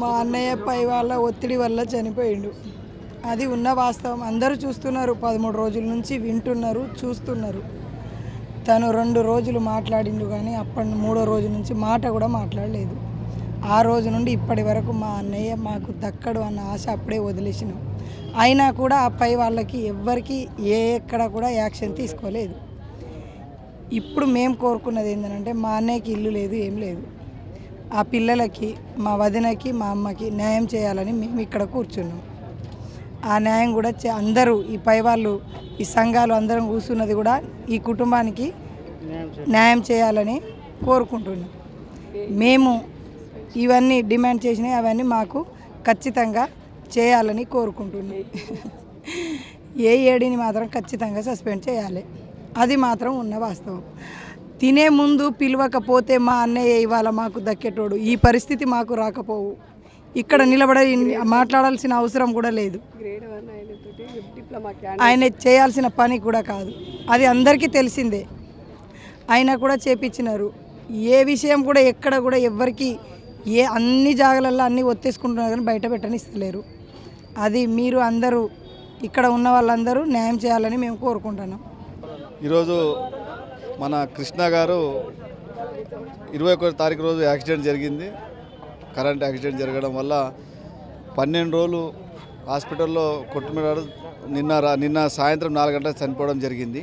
మా అన్నయ్య పై వాళ్ళ ఒత్తిడి వల్ల చనిపోయిండు. అది ఉన్న వాస్తవం, అందరూ చూస్తున్నారు. 13 రోజుల నుంచి వింటున్నారు, చూస్తున్నారు. తను 2 రోజులు మాట్లాడిండు కానీ అప్పటి 3వ రోజు నుంచి మాట కూడా మాట్లాడలేదు. ఆ రోజు నుండి ఇప్పటి వరకు మా అన్నయ్య మాకు దక్కడు అన్న ఆశ అప్పుడే వదిలేసినాం. అయినా కూడా ఆ పై వాళ్ళకి ఎవ్వరికి ఎక్కడ కూడా యాక్షన్ తీసుకోలేదు. ఇప్పుడు మేము కోరుకున్నది ఏంటంటే మా అన్నయ్యకి ఇల్లు లేదు, ఏం లేదు. ఆ పిల్లలకి, మా వదినకి, మా అమ్మకి న్యాయం చేయాలని మేము ఇక్కడ కూర్చున్నాం. ఆ న్యాయం కూడా అందరూ ఈ పై వాళ్ళు, ఈ సంఘాలు అందరం కూర్చున్నది కూడా ఈ కుటుంబానికి న్యాయం చేయాలని కోరుకుంటున్నాం. మేము ఇవన్నీ డిమాండ్ చేసినాయి, అవన్నీ మాకు ఖచ్చితంగా చేయాలని కోరుకుంటున్నాం. ఏడీని మాత్రం ఖచ్చితంగా సస్పెండ్ చేయాలి, అది మాత్రం ఉన్న వాస్తవం. తినే ముందు పిలవకపోతే మా అన్నయ్య ఇవాళ మాకు దక్కేటోడు. ఈ పరిస్థితి మాకు రాకపోవు. ఇక్కడ నిలబడి మాట్లాడాల్సిన అవసరం కూడా లేదు. ఆయన చేయాల్సిన పని కూడా కాదు, అది అందరికీ తెలిసిందే. ఆయన కూడా చేపించినారు. ఏ విషయం కూడా ఎక్కడ కూడా ఎవ్వరికి అన్ని జాగాలలో అన్నీ ఒత్తేసుకుంటున్నారు కానీ బయట పెట్టనిస్తలేరు. అది మీరు అందరూ ఇక్కడ ఉన్న వాళ్ళందరూ న్యాయం చేయాలని మేము కోరుకుంటున్నాం. ఈరోజు మన కృష్ణ గారు 21 తారీఖు రోజు యాక్సిడెంట్ జరిగింది. కరెంట్ యాక్సిడెంట్ జరగడం వల్ల 12 రోజులు హాస్పిటల్లో కొట్టుమిడాడు. నిన్న సాయంత్రం 4 గంటలకు చనిపోవడం జరిగింది.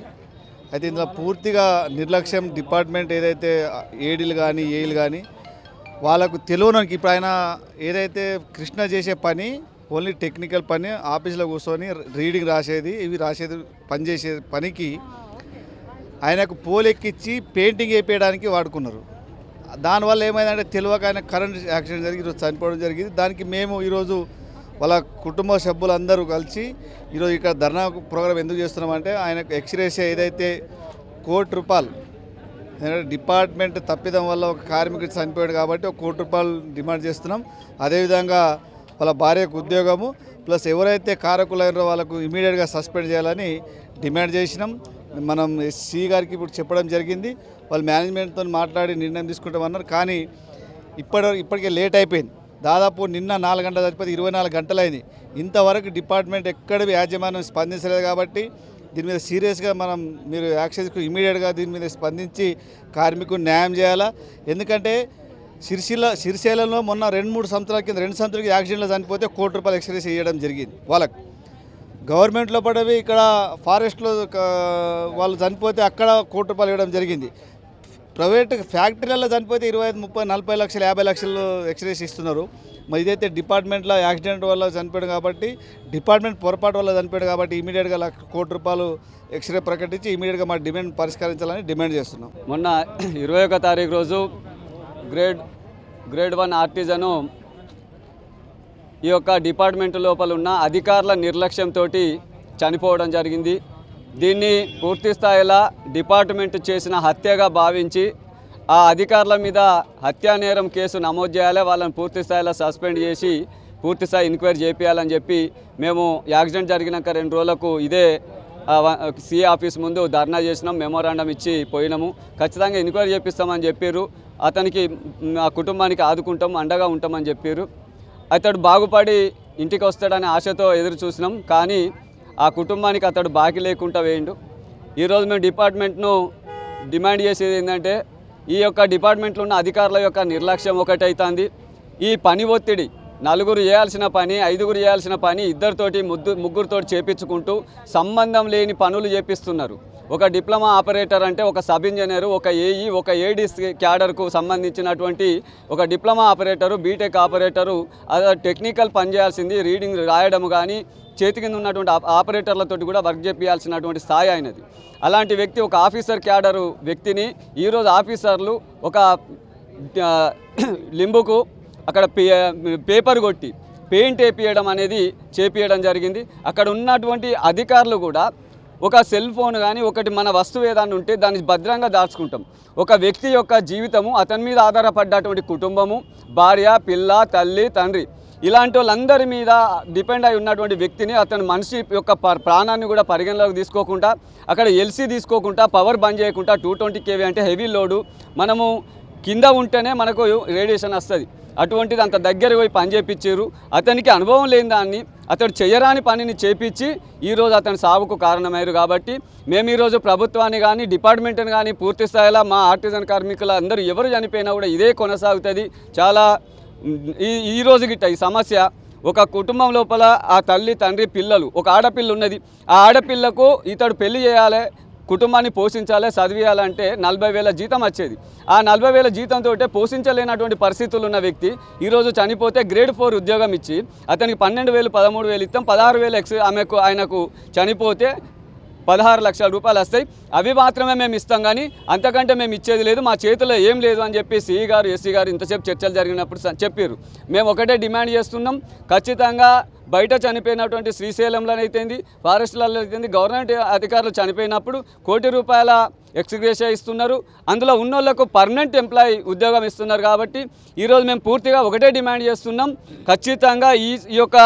అయితే ఇందులో పూర్తిగా నిర్లక్ష్యం డిపార్ట్మెంట్ ఏదైతే ఏడీలు కానీ ఏఈలు కానీ వాళ్ళకు తెలియడానికి. ఇప్పుడు ఆయన ఏదైతే కృష్ణ చేసే పని ఓన్లీ టెక్నికల్ పని, ఆఫీస్లో కూర్చొని రీడింగ్ రాసేది ఇవి రాసేది పనిచేసే పనికి ఆయనకు పోలెక్కించి పెయింటింగ్ వేయించడానికి వాడుకున్నారు. దానివల్ల ఏమైందంటే తెలియక ఆయన కరెంట్ యాక్సిడెంట్ జరిగి ఈరోజు చనిపోవడం జరిగింది. దానికి మేము ఈరోజు వాళ్ళ కుటుంబ సభ్యులందరూ కలిసి ఈరోజు ఇక్కడ ధర్నా ప్రోగ్రాం ఎందుకు చేస్తున్నామంటే ఆయనకు ఎక్స్రేస్ ఏదైతే ₹1,00,00,000 డిపార్ట్మెంట్ తప్పిదం వల్ల ఒక కార్మికుడు చనిపోయాడు కాబట్టి ₹1,00,00,000 డిమాండ్ చేస్తున్నాం. అదేవిధంగా వాళ్ళ భార్యకు ఉద్యోగము ప్లస్ ఎవరైతే కారకులైనో వాళ్ళకు ఇమీడియట్గా సస్పెండ్ చేయాలని డిమాండ్ చేసినాం. మనం ఎస్సీ గారికి ఇప్పుడు చెప్పడం జరిగింది. వాళ్ళు మేనేజ్మెంట్తో మాట్లాడి నిర్ణయం తీసుకుంటామన్నారు. కానీ ఇప్పటికే లేట్ అయిపోయింది. దాదాపు నిన్న 4 గంటల చనిపోతే 24 గంటలైంది. ఇంతవరకు డిపార్ట్మెంట్ ఎక్కడ యాజమాన్యం స్పందించలేదు. కాబట్టి దీని మీద సీరియస్గా మీరు యాక్షన్ ఇమీడియట్గా దీని మీద స్పందించి కార్మికుడు న్యాయం చేయాలా. ఎందుకంటే సిరిసిల్లలో మొన్న 2-3 సంవత్సరాల కింద 2 సంవత్సరాలకి యాక్సిడెంట్లో చనిపోతే ₹1,00,00,000 ఎక్స్రేస్ ఇవ్వడం జరిగింది. వాళ్ళకు గవర్నమెంట్లో పడవి ఇక్కడ ఫారెస్ట్లో వాళ్ళు చనిపోతే అక్కడ ₹1,00,00,000 ఇవ్వడం జరిగింది. ప్రైవేట్ ఫ్యాక్టరీలలో చనిపోతే 25, 30, 40 లక్షలు 50 లక్షలు ఎక్స్రేస్ ఇస్తున్నారు. మరి ఇదైతే డిపార్ట్మెంట్లో యాక్సిడెంట్ వల్ల చనిపోయాడు కాబట్టి డిపార్ట్మెంట్ పొరపాటు వల్ల చనిపోయాడు కాబట్టి ఇమీడియట్గా ₹1,00,00,000 ఎక్స్రే ప్రకటించి ఇమీడియట్గా మా డిమాండ్ పరిష్కరించాలని డిమాండ్ చేస్తున్నాం. మొన్న 21 తారీఖు రోజు గ్రేడ్ 1 ఆర్టిజను ఈ యొక్క డిపార్ట్మెంట్ లోపల ఉన్న అధికారుల నిర్లక్ష్యంతో చనిపోవడం జరిగింది. దీన్ని పూర్తి స్థాయిలో డిపార్ట్మెంట్ చేసిన హత్యగా భావించి ఆ అధికారుల మీద హత్యానేరం కేసు నమోదు చేయాలి, వాళ్ళని పూర్తి స్థాయిలో సస్పెండ్ చేసి పూర్తి స్థాయి ఎంక్వైరీ చేయాలని చెప్పి మేము యాక్సిడెంట్ జరిగినాక 2 రోజులకు ఇదే సిఏ ఆఫీస్ ముందు ధర్నా చేసినాం, మెమోరాండం ఇచ్చి పోయినాము. ఖచ్చితంగా ఎంక్వైరీ చేపిస్తామని చెప్పారు. అతనికి ఆ కుటుంబానికి ఆదుకుంటాం, అండగా ఉంటామని చెప్పారు. అతడు బాగుపడి ఇంటికి వస్తాడనే ఆశతో ఎదురు చూసినాం. కానీ ఆ కుటుంబానికి అతడు బాకీ లేకుండా వేయండు. ఈరోజు మేము డిపార్ట్మెంట్ను డిమాండ్ చేసేది ఏంటంటే ఈ యొక్క డిపార్ట్మెంట్లో ఉన్న అధికారుల యొక్క నిర్లక్ష్యం ఒకటైతుంది. ఈ పని ఒత్తిడి 4 చేయాల్సిన పని 5 చేయాల్సిన పని 2 ముగ్గురితో చేపించుకుంటూ సంబంధం లేని పనులు చేపిస్తున్నారు. ఒక డిప్లొమా ఆపరేటర్ అంటే ఒక సబ్ ఇంజనీరు, ఒక ఏఈ, ఒక ఏడీ క్యాడర్కు సంబంధించినటువంటి ఒక diploma operator, BTech operator technical పని చేయాల్సింది, రీడింగ్ రాయడం కానీ చేతి కింద ఉన్నటువంటి ఆపరేటర్లతో కూడా వర్క్ చేయాల్సినటువంటి స్థాయి అయినది. అలాంటి వ్యక్తి ఒక ఆఫీసర్ క్యాడరు వ్యక్తిని ఈరోజు ఆఫీసర్లు ఒక లింబుకు అక్కడ పేపర్ కొట్టి పెయింట్ వేపియడం అనేది చేపియడం జరిగింది. అక్కడ ఉన్నటువంటి అధికారులు కూడా ఒక సెల్ ఫోన్ కానీ ఒకటి మన వస్తువు ఏదైనా ఉంటే దాన్ని భద్రంగా దాచుకుంటాం. ఒక వ్యక్తి యొక్క జీవితము, అతని మీద ఆధారపడ్డటువంటి కుటుంబము, భార్య, పిల్ల, తల్లి, తండ్రి, ఇలాంటి వాళ్ళందరి మీద డిపెండ్ అయి ఉన్నటువంటి వ్యక్తిని, అతని మనిషి యొక్క ప్రాణాన్ని కూడా పరిగణలోకి తీసుకోకుండా, అక్కడ ఎల్సీ తీసుకోకుండా, పవర్ బంద్ చేయకుండా 220 kV అంటే హెవీ లోడు, మనము కింద ఉంటేనే మనకు రేడియేషన్ వస్తుంది. అటువంటిది అంత దగ్గర పోయి పని చేయించారు. అతనికి అనుభవం లేని దాన్ని అతడు చేయరాని పనిని చేపించి ఈరోజు అతని సావుకు కారణమయ్యారు. కాబట్టి మేము ఈరోజు ప్రభుత్వాన్ని కానీ డిపార్ట్మెంట్ని కానీ పూర్తి స్థాయిలో మా ఆర్టిజన్ కార్మికులు అందరూ ఎవరు చనిపోయినా కూడా ఇదే కొనసాగుతుంది. చాలా ఈ రోజు గిట్ట ఈ సమస్య ఒక కుటుంబం లోపల ఆ తల్లి, తండ్రి, పిల్లలు, ఒక ఆడపిల్ల ఉన్నది. ఆ ఆడపిల్లకు ఇతడు పెళ్లి చేయాలి, కుటుంబాన్ని పోషించాలి, చదివేయాలంటే 40,000 జీతం వచ్చేది. ఆ 40,000 జీతంతో పోషించలేనటువంటి పరిస్థితులు ఉన్న వ్యక్తి ఈరోజు చనిపోతే గ్రేడ్ 4 ఉద్యోగం ఇచ్చి అతనికి 12,000 13,000 ఇస్తాం, 16,000 ఆయనకు చనిపోతే 16 లక్షల రూపాయలు వస్తాయి. అవి మాత్రమే మేము ఇస్తాం, కానీ అంతకంటే మేము ఇచ్చేది లేదు, మా చేతిలో ఏం లేదు అని చెప్పి సిఈ గారు, ఎస్సీ గారు ఇంతసేపు చర్చలు జరిగినప్పుడు చెప్పారు. మేము ఒకటే డిమాండ్ చేస్తున్నాం, ఖచ్చితంగా బయట చనిపోయినటువంటి శ్రీశైలంలో అయితేంది, ఫారెస్ట్లలో అయితేంది, గవర్నమెంట్ అధికారులు చనిపోయినప్పుడు ₹1 కోటి ఎక్స్గ్రేషియా ఇస్తున్నారు. అందులో ఉన్నోళ్లకు పర్మనెంట్ ఎంప్లాయీ ఉద్యోగం ఇస్తున్నారు. కాబట్టి ఈరోజు మేము పూర్తిగా ఒకటే డిమాండ్ చేస్తున్నాం, ఖచ్చితంగా ఈ యొక్క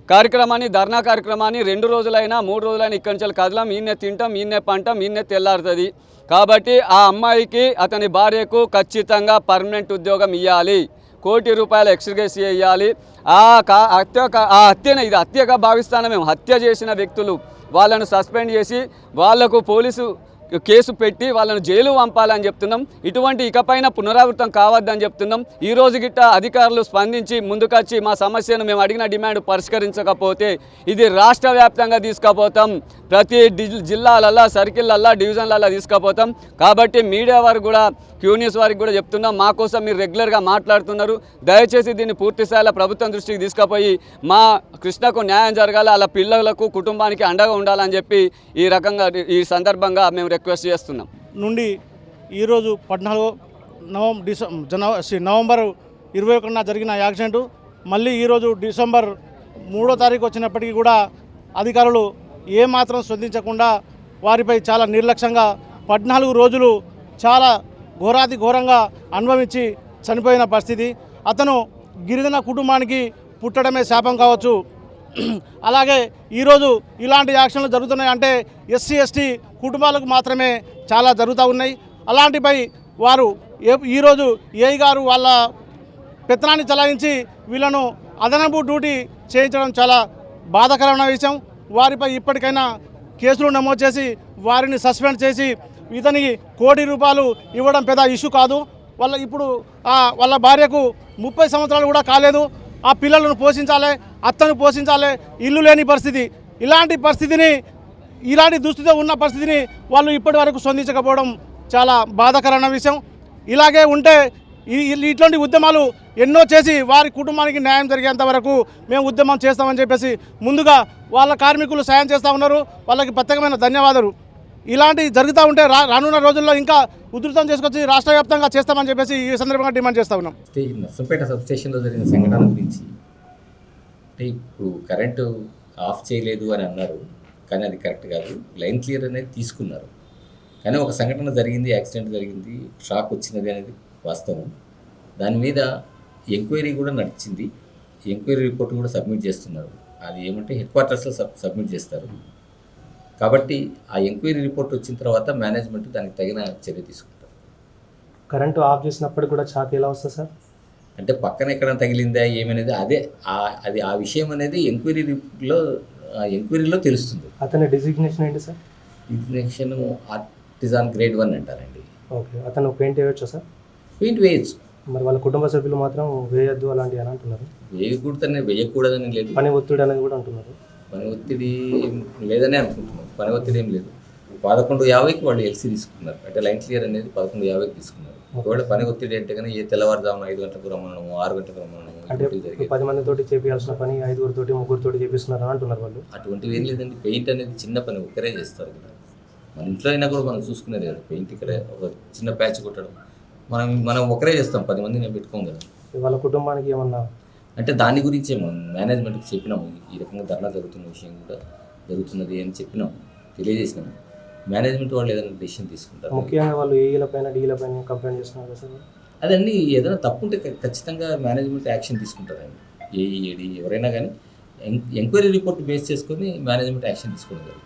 కార్యక్రమాన్ని, ధర్నా కార్యక్రమాన్ని 2 రోజులైనా 3 రోజులైనా ఇక్కడి నుంచి కదలాం, ఈయనే తింటాం, ఈయనే పంటాం, ఈయనే తెల్లారుతుంది. కాబట్టి ఆ అమ్మాయికి, అతని భార్యకు ఖచ్చితంగా పర్మనెంట్ ఉద్యోగం ఇవ్వాలి, ₹1 కోటి ఎక్స్గ్రేషియా ఇవ్వాలి. ఆ హత్యనే, ఇది హత్యగా భావిస్తాను మేము. హత్య చేసిన వ్యక్తులు వాళ్ళను సస్పెండ్ చేసి వాళ్లకు పోలీసు కేసు పెట్టి వాళ్ళను జైలు పంపాలని చెప్తున్నాం. ఇటువంటి ఇకపైన పునరావృతం కావద్దని చెప్తున్నాం. ఈ రోజు గిట్ట అధికారులు స్పందించి ముందుకొచ్చి మా సమస్యను, మేము అడిగిన డిమాండ్ పరిష్కరించకపోతే ఇది రాష్ట్ర వ్యాప్తంగా తీసుకుపోతాం, ప్రతి జిల్లాలల్లో, సర్కిళ్ళల్లో, డివిజన్లలో తీసుకుపోతాం. కాబట్టి మీడియా వారికి కూడా, క్యూ న్యూస్ వారికి కూడా చెప్తున్నాం, మా కోసం మీరు రెగ్యులర్గా మాట్లాడుతున్నారు, దయచేసి దీన్ని పూర్తి స్థాయిలో ప్రభుత్వం దృష్టికి తీసుకుపోయి మా కృష్ణకు న్యాయం జరగాలి, అలా పిల్లలకు, కుటుంబానికి అండగా ఉండాలని చెప్పి ఈ రకంగా ఈ సందర్భంగా మేము రిక్వెస్ట్ చేస్తున్నాం. నుండి ఈరోజు 14 నవంబర్ 21న జరిగిన యాక్సిడెంటు మళ్ళీ ఈరోజు డిసెంబర్ 3వ తారీఖు వచ్చినప్పటికీ కూడా అధికారులు ఏమాత్రం స్పందించకుండా వారిపై చాలా నిర్లక్ష్యంగా 14 రోజులు చాలా ఘోరాతి ఘోరంగా అనుభవించి చనిపోయిన పరిస్థితి. అతను గిరిజన కుటుంబానికి పుట్టడమే శాపం కావచ్చు. అలాగే ఈరోజు ఇలాంటి యాక్షన్లు జరుగుతున్నాయి అంటే ఎస్సీ ఎస్టీ కుటుంబాలకు మాత్రమే చాలా జరుగుతూ ఉన్నాయి. అలాంటిపై వారు ఈరోజు ఏఐ గారు వాళ్ళ పెత్తనాన్ని చలాయించి వీళ్ళను అదనపు డ్యూటీ చేయించడం చాలా బాధాకరమైన విషయం. వారిపై ఇప్పటికైనా కేసులు నమోదు చేసి వారిని సస్పెండ్ చేసి ఇతనికి ₹1 కోటి ఇవ్వడం పెద్ద ఇష్యూ కాదు. ఇప్పుడు వాళ్ళ భార్యకు 30 సంవత్సరాలు కూడా కాలేదు. ఆ పిల్లలను పోషించాలి, అత్తను పోషించాలి, ఇల్లు లేని పరిస్థితి. ఇలాంటి దుస్థితిలో ఉన్న పరిస్థితిని వాళ్ళు ఇప్పటి వరకు స్పందించకపోవడం చాలా బాధాకరమైన విషయం. ఇలాగే ఉంటే ఇట్లాంటి ఉద్యమాలు ఎన్నో చేసి వారి కుటుంబానికి న్యాయం జరిగేంత వరకు మేము ఉద్యమం చేస్తామని చెప్పేసి ముందుగా వాళ్ళ కార్మికులు సాయం చేస్తూ ఉన్నారు. వాళ్ళకి ప్రత్యేకమైన ధన్యవాదాలు. ఇలాంటి జరుగుతూ ఉంటే రానున్న రోజుల్లో ఇంకా ఉధృతం చేసుకొచ్చి రాష్ట్ర వ్యాప్తంగా చేస్తామని చెప్పేసి ఈ సందర్భంగా డిమాండ్ చేస్తూ ఉన్నాం. నర్సంపేట సబ్స్టేషన్లో జరిగిన సంఘటన గురించి అంటే ఇప్పుడు కరెంటు ఆఫ్ చేయలేదు అని అన్నారు, కానీ అది కరెక్ట్ కాదు. లైన్ క్లియర్ అనేది తీసుకున్నారు, కానీ ఒక సంఘటన జరిగింది, యాక్సిడెంట్ జరిగింది, షాక్ వచ్చినది అనేది వాస్తవం. దాని మీద ఎంక్వైరీ కూడా నడిచింది, ఎంక్వైరీ రిపోర్ట్ కూడా సబ్మిట్ చేస్తున్నారు. అది ఏమంటే హెడ్ క్వార్టర్స్లో సబ్మిట్ చేస్తారు. కాబట్టి ఆ ఎంక్వైరీ రిపోర్ట్ వచ్చిన తర్వాత మేనేజ్మెంట్ దానికి తగిన చర్య తీసుకుంటారు. కరెంటు ఆఫ్ చేసినప్పుడు కూడా షాక్ ఎలా వస్తుంది సార్? అంటే పక్కన ఎక్కడ తగిలిందా ఏమనేది అది ఆ విషయం అనేది ఎంక్వైరీలో తెలుస్తుంది. అతని డిజిగ్నేషన్ ఏంటి సార్? డిజిగ్నేషన్ ఆర్టిజాన్ గ్రేడ్ 1 అంటారండి. ఓకే, అతను పెయింట్ వేయొచ్చా సార్? పెయింట్ వేయచ్చు. మరి వాళ్ళ కుటుంబ సభ్యులు మాత్రం వేయొద్దు అలాంటివి అని అంటున్నారు. వేయకూడదని లేదు, పని ఒత్తిడి అనేది కూడా అంటున్నారు. పని ఒత్తిడి లేదనే అనుకుంటున్నాం. పని ఒత్తిడి ఏం లేదు. 11:50కి వాళ్ళు ఎల్సీ తీసుకున్నారు, అంటే లైన్ క్లియర్ అనేది 11:50కి తీసుకున్నారు. ఒకవేళ పని ఒత్తిడి అంటే కానీ తెల్లవారుజామున 5 గంటలకు రమ్మనము, 6 గంటలకు రమ్మనము, అంటే 10 మందితోటి చేయాల్సిన పని 5గురితోటి 3గురితోటి చేపిస్తున్నారు అని అంటున్నారు వాళ్ళు. అటువంటివి ఏం లేదండి. పెయింట్ అనేది చిన్న పని, ఒకరే చేస్తారు కదా. మన ఇంట్లో అయినా కూడా మనం చూసుకునేది కదా. పెయింట్ ఇక్కడ ఒక చిన్న ప్యాచ్ కొట్టడం మనం ఒకరే చేస్తాం, 10 మంది నేను పెట్టుకోం కదా. వాళ్ళ కుటుంబానికి ఏమన్నా అంటే దాని గురించే మనం మేనేజ్మెంట్కి చెప్పినాము, ఈ రకంగా ధర్నా జరుగుతున్న విషయం కూడా జరుగుతున్నది అని చెప్పినాము, తెలియజేసినాము. మేనేజ్మెంట్ వాళ్ళు ఏదైనా డెసిషన్ తీసుకుంటారు. ముఖ్యంగా వాళ్ళు ఏఈల పైన డీల పైన కంప్లైంట్ చేస్తున్నారు కదా సార్. అదన్నీ ఏదైనా తప్పు ఉంటే ఖచ్చితంగా మేనేజ్మెంట్ యాక్షన్ తీసుకుంటారండి. ఏఈ ఏడి ఎవరైనా కానీ ఎంక్వైరీ రిపోర్ట్ బేస్ చేసుకొని మేనేజ్మెంట్ యాక్షన్ తీసుకోవడం జరుగుతుంది.